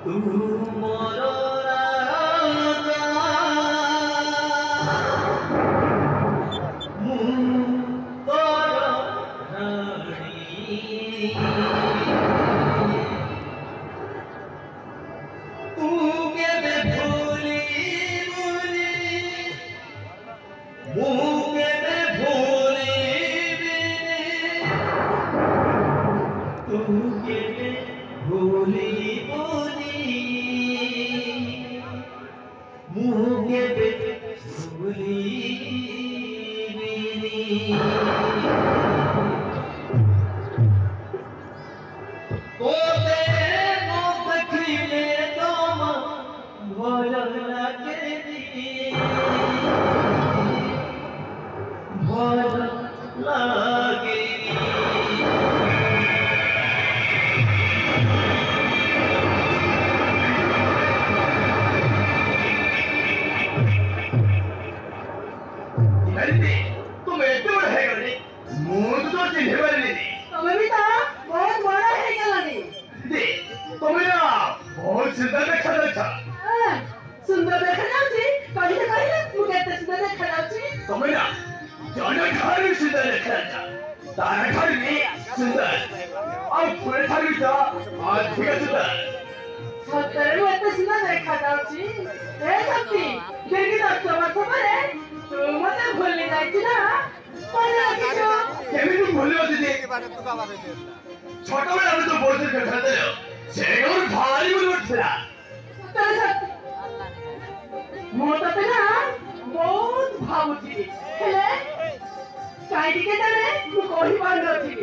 ତୁମର ରାଜା ମୁଁ ତୋର ରାଣୀ ତୁ କେବେ ଭୁଲିବୁନି ମୁଁ କେବେ ଭୁଲିବିନି ତୁ କେବେ ଭୁଲିବୁନି ମୁଁ କେବେ ଭୁଲିବିନି তোতে দেখিলে তোমা ভয় লাগেনি ভয় লাগেনি तुम एते बड़ है गनी मुझ तो चिन्हे वाली नहीं तुम्हें भी तो बहुत बड़ा है गलानी दे तुम्हें ना बहुत सुंदर देखा जाता सुंदर देखा जाउची कहिला कहिला मुझे तो सुंदर देखा जाउची तुम्हें ना जाने घर में सुंदर देखा जाता तारा घर में सुंदर और पूरे घर में तो अधिक सुंदर सत्तर में तो सुंदर देखा जाउची ए शक्ति देखी तो समझ पड़े तू मत भूल जाइची ना पढ़े किछो केमिति भूलियो दीदी छोटा बेला हम तो बोल से कथा दे से और भारी बोल उठला सत्तर शक्ति मोटा पे ना बहुत भावुची हेले काई के तने तू कोही बार नथी